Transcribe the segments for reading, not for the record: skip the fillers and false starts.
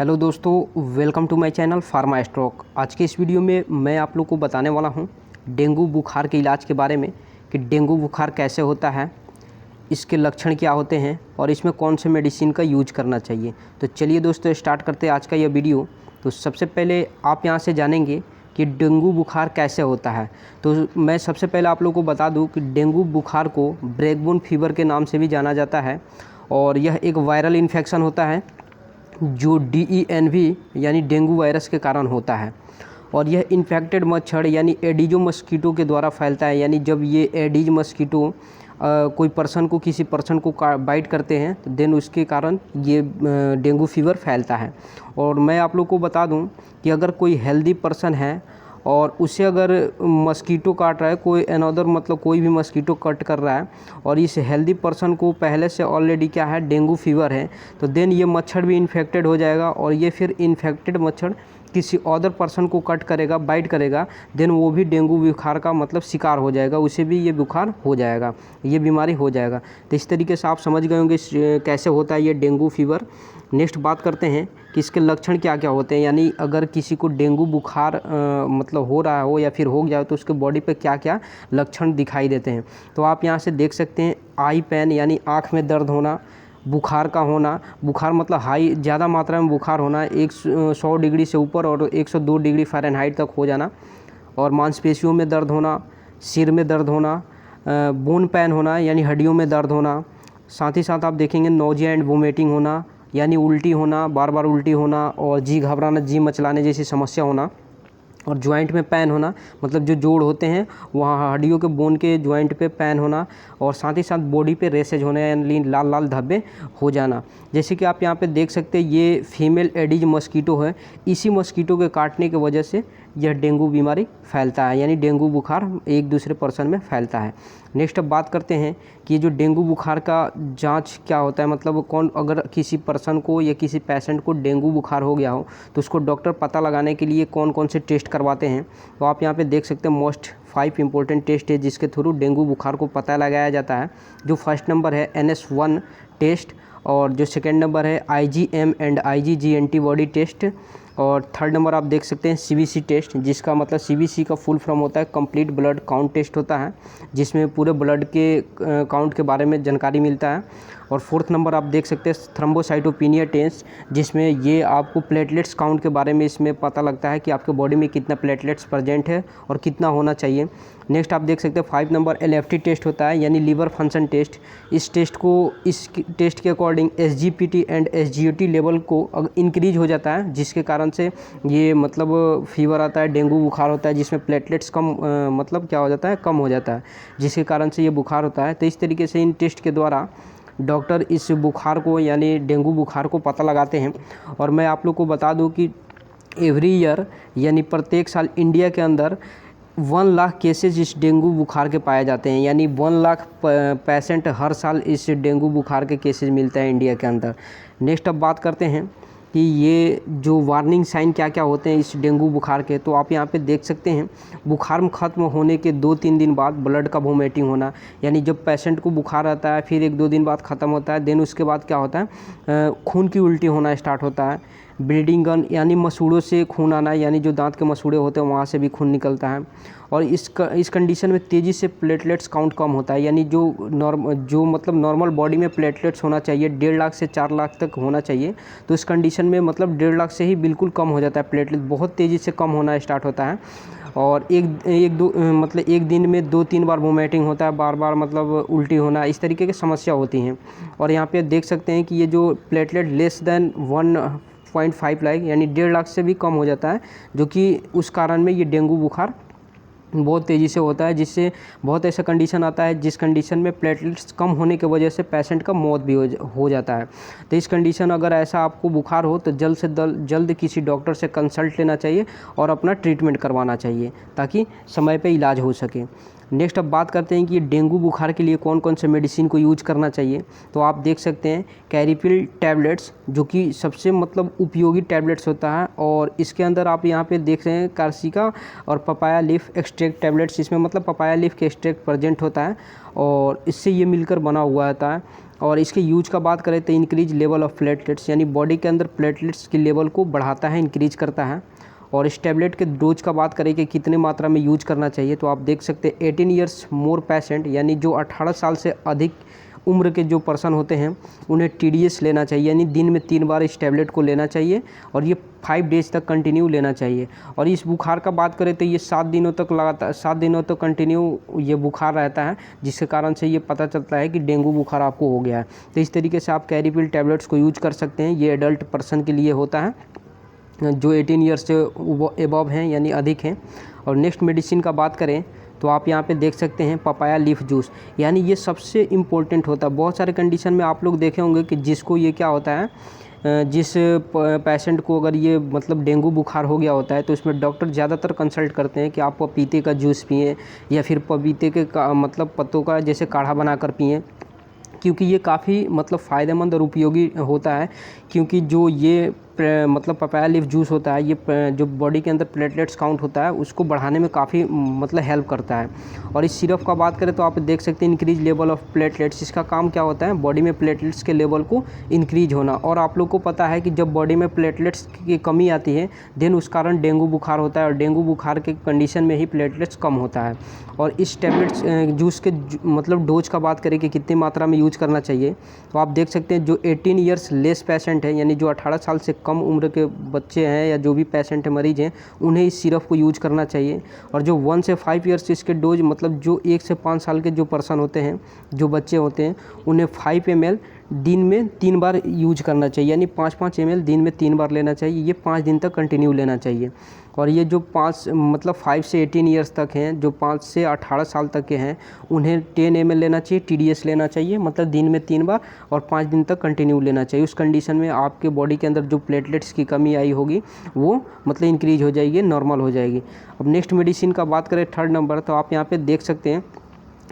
Hello दोस्तों, welcome to my channel pharma stock. आज के इस वीडियो में मैं आप लोग को बताने वाला हूं डेंगू बुखार के इलाज के बारे में कि डेंगू बुखार कैसे होता है, इसके लक्षण क्या होते हैं और इसमें कौन से मेडिसिन का यूज करना चाहिए। तो चलिए दोस्तों स्टार्ट करते हैं आज का यह वीडियो। तो सबसे पहले आप यहां से जानेंगे कि डेंगू बुखार कैसे होता है। तो मैं सबसे पहले आप लोग को बता दूं कि डेंगू बुखार को ब्रैकबोन फीवर के नाम से भी जाना जाता है और यह एक वायरल इन्फेक्शन होता है जो DENV यानी डेंगू वायरस के कारण होता है और यह इन्फेक्टेड मच्छर यानी एडिजो मस्कीटो के द्वारा फैलता है। यानी जब ये एडिज मस्कीटो कोई पर्सन को किसी पर्सन को बाइट करते हैं तो देन उसके कारण ये डेंगू फीवर फैलता है। और मैं आप लोग को बता दूं कि अगर कोई हेल्दी पर्सन है और उसे अगर मस्कीटो काट रहा है, कोई अनदर मतलब कोई भी मस्कीटो कट कर रहा है और इस हेल्दी पर्सन को पहले से ऑलरेडी क्या है डेंगू फीवर है, तो देन ये मच्छर भी इन्फेक्टेड हो जाएगा और ये फिर इन्फेक्टेड मच्छर किसी अदर पर्सन को कट करेगा, बाइट करेगा, देन वो भी डेंगू बुखार का मतलब शिकार हो जाएगा, उसे भी ये बुखार हो जाएगा, ये बीमारी हो जाएगा। तो इस तरीके से आप समझ गए होंगे कैसे होता है ये डेंगू फीवर। नेक्स्ट बात करते हैं कि इसके लक्षण क्या क्या होते हैं, यानी अगर किसी को डेंगू बुखार मतलब हो रहा हो या फिर हो गया हो तो उसके बॉडी पे क्या क्या लक्षण दिखाई देते हैं। तो आप यहाँ से देख सकते हैं आई पेन यानी आँख में दर्द होना, बुखार का होना, बुखार मतलब हाई ज़्यादा मात्रा में बुखार होना, 100 डिग्री से ऊपर और 102 डिग्री फ़ारेनहाइट तक हो जाना, और मांसपेशियों में दर्द होना, सिर में दर्द होना, बोन पेन होना यानी हड्डियों में दर्द होना, साथ ही साथ आप देखेंगे नोजिया एंड वोमिटिंग होना यानी उल्टी होना, बार बार उल्टी होना और जी घबराना, जी मचलाने जैसी समस्या होना, और जॉइंट में पेन होना मतलब जो जोड़ होते हैं वहाँ हड्डियों के बोन के जॉइंट पे पेन होना, और साथ ही साथ बॉडी पे रेसेज होना यानी लाल लाल धब्बे हो जाना। जैसे कि आप यहाँ पे देख सकते हैं ये फीमेल एडिज मस्कीटो है, इसी मस्कीटो के काटने की वजह से यह डेंगू बीमारी फैलता है, यानी डेंगू बुखार एक दूसरे पर्सन में फैलता है। नेक्स्ट अब बात करते हैं कि ये जो डेंगू बुखार का जांच क्या होता है, मतलब कौन अगर किसी पर्सन को या किसी पेशेंट को डेंगू बुखार हो गया हो तो उसको डॉक्टर पता लगाने के लिए कौन कौन से टेस्ट करवाते हैं। तो आप यहाँ पे देख सकते हैं मोस्ट 5 इंपॉर्टेंट टेस्ट है जिसके थ्रू डेंगू बुखार को पता लगाया जाता है। जो फर्स्ट नंबर है NS1 टेस्ट, और जो सेकेंड नंबर है IgM and IgG antibody test, और थर्ड नंबर आप देख सकते हैं CBC टेस्ट, जिसका मतलब CBC का फुल फॉर्म होता है कंप्लीट ब्लड काउंट टेस्ट होता है, जिसमें पूरे ब्लड के काउंट के बारे में जानकारी मिलता है। और फोर्थ नंबर आप देख सकते हैं थ्रोम्बोसाइटोपिनिया टेस्ट, जिसमें ये आपको प्लेटलेट्स काउंट के बारे में इसमें पता लगता है कि आपके बॉडी में कितना प्लेटलेट्स प्रेजेंट है और कितना होना चाहिए। नेक्स्ट आप देख सकते हैं 5 नंबर LFT टेस्ट होता है यानी लीवर फंक्शन टेस्ट। इस टेस्ट के according SGPT and SGOT level को इंक्रीज हो जाता है, जिसके कारण से ये मतलब फीवर आता है, डेंगू बुखार होता है, जिसमें प्लेटलेट्स कम मतलब क्या हो जाता है, कम हो जाता है, जिसके कारण से ये बुखार होता है। तो इस तरीके से इन टेस्ट के द्वारा डॉक्टर इस बुखार को यानी डेंगू बुखार को पता लगाते हैं। और मैं आप लोग को बता दूं कि एवरी ईयर यानी प्रत्येक साल इंडिया के अंदर 1 लाख केसेज इस डेंगू बुखार के पाए जाते हैं, यानी 1 लाख पेशेंट हर साल इस डेंगू बुखार के केसेज मिलते हैं इंडिया के अंदर। नेक्स्ट अब बात करते हैं कि ये जो वार्निंग साइन क्या क्या होते हैं इस डेंगू बुखार के। तो आप यहाँ पे देख सकते हैं बुखार ख़त्म होने के 2-3 दिन बाद ब्लड का वोमिटिंग होना, यानी जब पेशेंट को बुखार आता है फिर 1-2 दिन बाद ख़त्म होता है, देन उसके बाद क्या होता है खून की उल्टी होना स्टार्ट होता है। ब्लीडिंग गन यानी मसूड़ों से खून आना, यानी जो दांत के मसूड़े होते हैं वहाँ से भी खून निकलता है। और इस कंडीशन में तेज़ी से प्लेटलेट्स काउंट कम होता है, यानी जो नॉर्मल बॉडी में प्लेटलेट्स होना चाहिए 1.5 लाख से 4 लाख तक होना चाहिए, तो इस कंडीशन में मतलब 1.5 लाख से ही बिल्कुल कम हो जाता है, प्लेटलेट बहुत तेज़ी से कम होना स्टार्ट होता है। और एक दिन में 2-3 बार वोमिटिंग होता है, बार बार मतलब उल्टी होना, इस तरीके की समस्या होती हैं। और यहाँ पे देख सकते हैं कि ये जो प्लेटलेट लेस देन 1.5 लाख यानी 1.5 लाख से भी कम हो जाता है, जो कि उस कारण में ये डेंगू बुखार बहुत तेज़ी से होता है, जिससे बहुत ऐसा कंडीशन आता है जिस कंडीशन में प्लेटलेट्स कम होने की वजह से पेशेंट का मौत भी हो जाता है। तो इस कंडीशन अगर ऐसा आपको बुखार हो तो जल्द से जल्द किसी डॉक्टर से कंसल्ट लेना चाहिए और अपना ट्रीटमेंट करवाना चाहिए ताकि समय पे इलाज हो सके। नेक्स्ट अब बात करते हैं कि डेंगू बुखार के लिए कौन कौन से मेडिसिन को यूज करना चाहिए। तो आप देख सकते हैं कैरिपिल टैबलेट्स, जो कि सबसे मतलब उपयोगी टैबलेट्स होता है, और इसके अंदर आप यहाँ पे देख रहे हैं कार्सिका और पपाया लीफ एक्सट्रैक्ट टैबलेट्स, इसमें मतलब पपाया लीफ के एक्सट्रैक्ट प्रेजेंट होता है और इससे ये मिलकर बना हुआ होता है। और इसके यूज का बात करें तो इंक्रीज लेवल ऑफ प्लेटलेट्स, यानी बॉडी के अंदर प्लेटलेट्स के लेवल को बढ़ाता है, इंक्रीज करता है। और इस टैबलेट के डोज का बात करें कि कितने मात्रा में यूज करना चाहिए, तो आप देख सकते हैं 18 ईयर्स मोर पेशेंट, यानी जो 18 साल से अधिक उम्र के जो पर्सन होते हैं उन्हें TDS लेना चाहिए, यानी दिन में 3 बार इस टैबलेट को लेना चाहिए और ये 5 डेज तक कंटिन्यू लेना चाहिए। और इस बुखार का बात करें तो ये 7 दिनों तक लगातार 7 दिनों तक कंटिन्यू ये बुखार रहता है, जिसके कारण से ये पता चलता है कि डेंगू बुखार आपको हो गया है। तो इस तरीके से आप कैरीपिल टैबलेट्स को यूज कर सकते हैं। ये एडल्ट पर्सन के लिए होता है जो 18 ईयर्स से एबव हैं, यानी अधिक हैं। और नेक्स्ट मेडिसिन का बात करें तो आप यहाँ पे देख सकते हैं पपाया लीफ जूस, यानी ये सबसे इम्पोर्टेंट होता है। बहुत सारे कंडीशन में आप लोग देखे होंगे कि जिसको ये क्या होता है, जिस पेशेंट को अगर ये मतलब डेंगू बुखार हो गया होता है तो इसमें डॉक्टर ज़्यादातर कंसल्ट करते हैं कि आप पपीते का जूस पिएं या फिर पपीते के मतलब पत्तों का जैसे काढ़ा बनाकर पिएं, क्योंकि ये काफ़ी मतलब फ़ायदेमंद और उपयोगी होता है। क्योंकि जो ये मतलब पपाया लीफ जूस होता है, ये जो बॉडी के अंदर प्लेटलेट्स काउंट होता है उसको बढ़ाने में काफ़ी मतलब हेल्प करता है। और इस सिरप का बात करें तो आप देख सकते हैं इंक्रीज लेवल ऑफ प्लेटलेट्स, इसका काम क्या होता है, बॉडी में प्लेटलेट्स के लेवल को इंक्रीज होना। और आप लोग को पता है कि जब बॉडी में प्लेटलेट्स की कमी आती है देन उस कारण डेंगू बुखार होता है, और डेंगू बुखार के कंडीशन में ही प्लेटलेट्स कम होता है। और इस टैबलेट्स जूस के मतलब डोज का बात करें कि कितनी मात्रा में यूज करना चाहिए, तो आप देख सकते हैं जो 18 ईयर्स लेस पेशेंट है, यानी जो 18 साल से कम उम्र के बच्चे हैं या जो भी पेशेंट है, मरीज हैं, उन्हें इस सिरप को यूज करना चाहिए। और जो 1 से 5 ईयर्स इसके डोज मतलब जो 1 से 5 साल के जो पर्सन होते हैं, जो बच्चे होते हैं, उन्हें 5 ml दिन में 3 बार यूज करना चाहिए, यानी 5-5 ml दिन में 3 बार लेना चाहिए। ये 5 दिन तक कंटिन्यू लेना चाहिए। और ये जो 5 से 18 ईयर्स तक हैं, जो 5 से 18 साल तक के हैं, उन्हें 10 ml लेना चाहिए, TDS लेना चाहिए, मतलब दिन में 3 बार और 5 दिन तक कंटिन्यू लेना चाहिए। उस कंडीशन में आपके बॉडी के अंदर जो प्लेटलेट्स की कमी आई होगी वो मतलब इंक्रीज हो जाएगी, नॉर्मल हो जाएगी। अब नेक्स्ट मेडिसिन का बात करें 3rd नंबर, तो आप यहाँ पे देख सकते हैं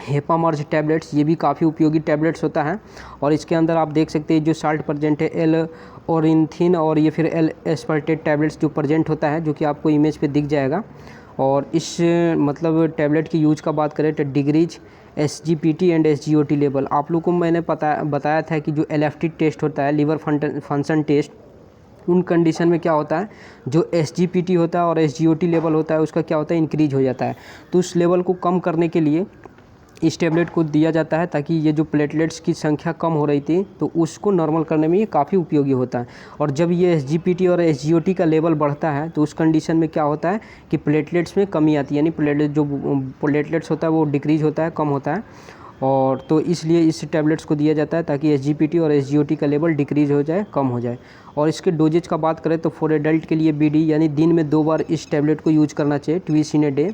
हेपामर्ज टैबलेट्स, ये भी काफ़ी उपयोगी टैबलेट्स होता है। और इसके अंदर आप देख सकते हैं जो साल्ट प्रेजेंट है L-ऑरिथिन और ये फिर L-एस्पार्टेट टैबलेट्स जो प्रेजेंट होता है, जो कि आपको इमेज पे दिख जाएगा। और इस मतलब टैबलेट की यूज का बात करें तो decrease SGPT and SGOT level. आप लोग को मैंने बताया था कि जो LFT टेस्ट होता है, लीवर फंक्शन टेस्ट, उन कंडीशन में क्या होता है, जो SGPT होता है और SGOT लेवल होता है उसका क्या होता है, इंक्रीज हो जाता है। तो उस लेवल को कम करने के लिए इस टैबलेट को दिया जाता है, ताकि ये जो प्लेटलेट्स की संख्या कम हो रही थी तो उसको नॉर्मल करने में ये काफ़ी उपयोगी होता है। और जब ये SGPT और SGOT का लेवल बढ़ता है तो उस कंडीशन में क्या होता है कि प्लेटलेट्स में कमी आती है, यानी जो प्लेटलेट्स होता है वो डिक्रीज होता है, कम होता है। और तो इसलिए इस टैबलेट्स को दिया जाता है ताकि SGPT और SGOT का लेवल डिक्रीज हो जाए, कम हो जाए। और इसके डोजेज का बात करें तो फॉर एडल्ट के लिए BD, यानी दिन में 2 बार इस टैबलेट को यूज करना चाहिए, ट्विस इन ए डे।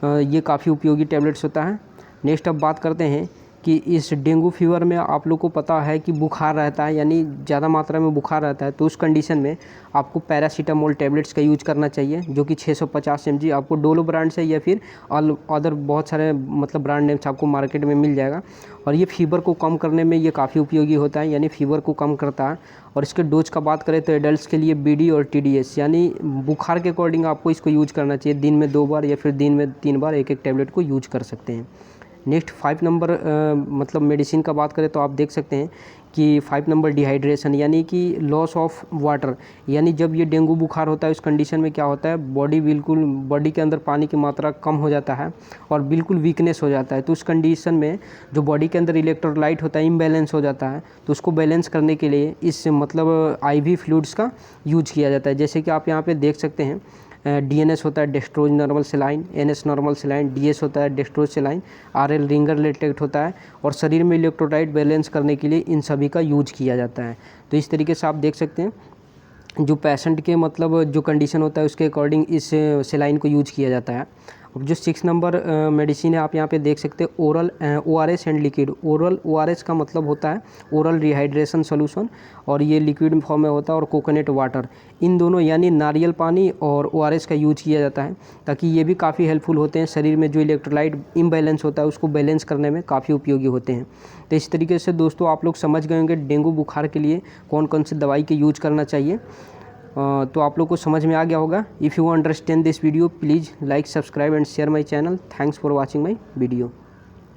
ये काफ़ी उपयोगी टैबलेट्स होता है। नेक्स्ट अब बात करते हैं कि इस डेंगू फीवर में आप लोग को पता है कि बुखार रहता है, यानी ज़्यादा मात्रा में बुखार रहता है, तो उस कंडीशन में आपको पैरासीटामोल टैबलेट्स का यूज करना चाहिए, जो कि 650 mg आपको डोलो ब्रांड से या फिर अदर बहुत सारे मतलब ब्रांड नेम्स आपको मार्केट में मिल जाएगा। और ये फीवर को कम करने में ये काफ़ी उपयोगी होता है, यानी फीवर को कम करता है। और इसके डोज का बात करें तो एडल्ट्स के लिए BD और TDS, यानी बुखार के अकॉर्डिंग आपको इसको यूज करना चाहिए, दिन में 2 बार या फिर दिन में 3 बार एक टैबलेट को यूज कर सकते हैं। नेक्स्ट 5 नंबर मतलब मेडिसिन का बात करें तो आप देख सकते हैं कि 5 नंबर डिहाइड्रेशन, यानी कि लॉस ऑफ वाटर, यानी जब ये डेंगू बुखार होता है उस कंडीशन में क्या होता है, बॉडी के अंदर पानी की मात्रा कम हो जाता है और बिल्कुल वीकनेस हो जाता है। तो उस कंडीशन में जो बॉडी के अंदर इलेक्ट्रोलाइट होता है इम्बैलेंस हो जाता है, तो उसको बैलेंस करने के लिए इस मतलब IV फ्लूइड्स का यूज किया जाता है। जैसे कि आप यहाँ पे देख सकते हैं DNS होता है dextrose normal saline, NS normal saline, DS होता है डेक्स्ट्रोज सेलाइन, RL रिंगर लेटेक्ट होता है। और शरीर में इलेक्ट्रोलाइट बैलेंस करने के लिए इन सभी का यूज किया जाता है। तो इस तरीके से आप देख सकते हैं जो पेशेंट के मतलब जो कंडीशन होता है उसके अकॉर्डिंग इस सेलाइन को यूज किया जाता है। अब जो 6 नंबर मेडिसिन है आप यहाँ पे देख सकते हैं oral ORS and liquid. Oral ORS का मतलब होता है ओरल रिहाइड्रेशन सोल्यूशन, और ये लिक्विड फॉर्म में होता है, और कोकोनट वाटर, इन दोनों यानी नारियल पानी और ORS का यूज किया जाता है, ताकि ये भी काफ़ी हेल्पफुल होते हैं, शरीर में जो इलेक्ट्रोलाइट इम्बैलेंस होता है उसको बैलेंस करने में काफ़ी उपयोगी होते हैं। तो इस तरीके से दोस्तों आप लोग समझ गए होंगे डेंगू बुखार के लिए कौन कौन सी दवाई के यूज करना चाहिए। तो आप लोग को समझ में आ गया होगा। If you understand this video please like, subscribe and share my channel. Thanks for watching my video.